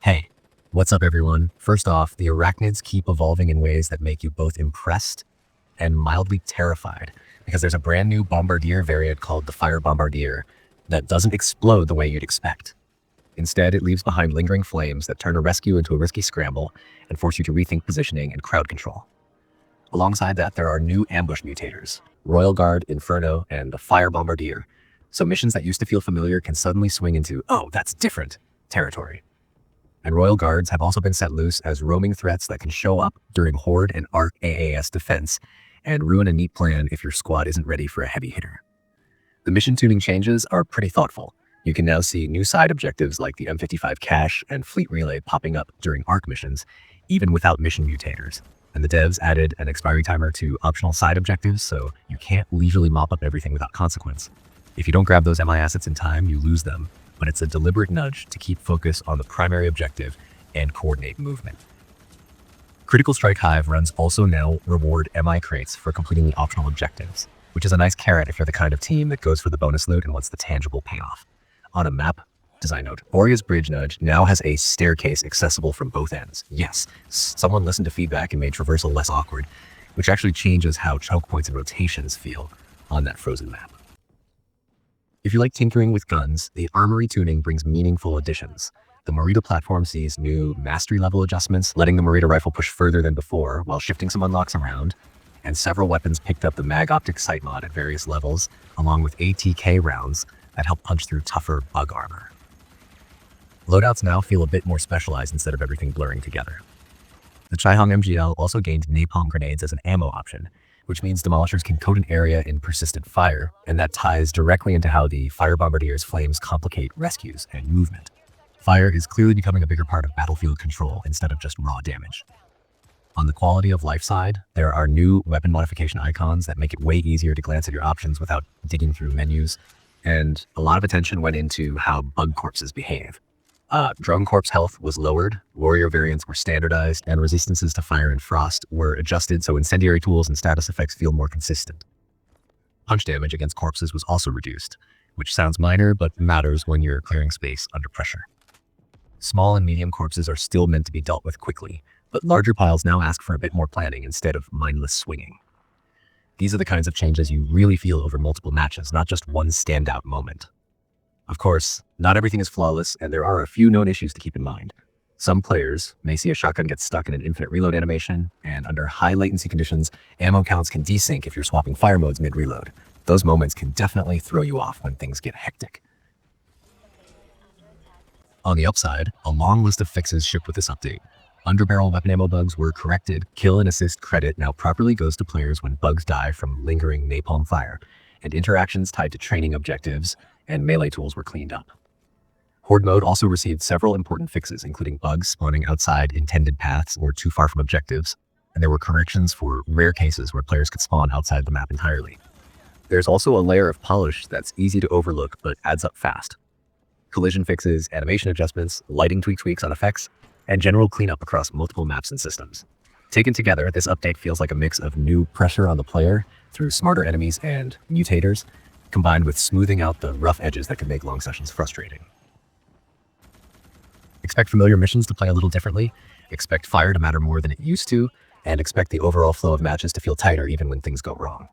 Hey, what's up everyone? First off, the Arachnids keep evolving in ways that make you both impressed and mildly terrified, because there's a brand new Bombardier variant called the Fire Bombardier that doesn't explode the way you'd expect. Instead, it leaves behind lingering flames that turn a rescue into a risky scramble and force you to rethink positioning and crowd control. Alongside that, there are new ambush mutators, Royal Guard, Inferno, and the Fire Bombardier. So missions that used to feel familiar can suddenly swing into, oh, that's different territory. And Royal Guards have also been set loose as roaming threats that can show up during Horde and Arc AAS defense and ruin a neat plan if your squad isn't ready for a heavy hitter. The mission tuning changes are pretty thoughtful. You can now see new side objectives like the M55 cache and fleet relay popping up during Arc missions, even without mission mutators. And the devs added an expiry timer to optional side objectives, so you can't leisurely mop up everything without consequence. If you don't grab those MI assets in time, you lose them, but it's a deliberate nudge to keep focus on the primary objective and coordinate movement. Critical Strike Hive runs also now reward MI crates for completing the optional objectives, which is a nice carrot if you're the kind of team that goes for the bonus loot and wants the tangible payoff. On a map, design note, Borea's Bridge Nudge now has a staircase accessible from both ends. Yes, someone listened to feedback and made traversal less awkward, which actually changes how choke points and rotations feel on that frozen map. If you like tinkering with guns, the armory tuning brings meaningful additions. The Morita platform sees new mastery level adjustments, letting the Morita rifle push further than before while shifting some unlocks around, and several weapons picked up the mag optic sight mod at various levels, along with ATK rounds that help punch through tougher bug armor. Loadouts now feel a bit more specialized instead of everything blurring together. The Chaihong MGL also gained napalm grenades as an ammo option, which means demolishers can coat an area in persistent fire, and that ties directly into how the Fire Bombardier's flames complicate rescues and movement. Fire is clearly becoming a bigger part of battlefield control instead of just raw damage. On the quality of life side, there are new weapon modification icons that make it way easier to glance at your options without digging through menus, and a lot of attention went into how bug corpses behave. Drone corpse health was lowered, warrior variants were standardized, and resistances to fire and frost were adjusted so incendiary tools and status effects feel more consistent. Punch damage against corpses was also reduced, which sounds minor but matters when you're clearing space under pressure. Small and medium corpses are still meant to be dealt with quickly, but larger piles now ask for a bit more planning instead of mindless swinging. These are the kinds of changes you really feel over multiple matches, not just one standout moment. Of course, not everything is flawless, and there are a few known issues to keep in mind. Some players may see a shotgun get stuck in an infinite reload animation, and under high latency conditions, ammo counts can desync if you're swapping fire modes mid-reload. Those moments can definitely throw you off when things get hectic. On the upside, a long list of fixes shipped with this update. Underbarrel weapon ammo bugs were corrected, kill and assist credit now properly goes to players when bugs die from lingering napalm fire, and interactions tied to training objectives and melee tools were cleaned up. Horde mode also received several important fixes, including bugs spawning outside intended paths or too far from objectives, and there were corrections for rare cases where players could spawn outside the map entirely. There's also a layer of polish that's easy to overlook but adds up fast. Collision fixes, animation adjustments, lighting tweaks on effects, and general cleanup across multiple maps and systems. Taken together, this update feels like a mix of new pressure on the player through smarter enemies and mutators, combined with smoothing out the rough edges that can make long sessions frustrating. Expect familiar missions to play a little differently, expect fire to matter more than it used to, and expect the overall flow of matches to feel tighter even when things go wrong.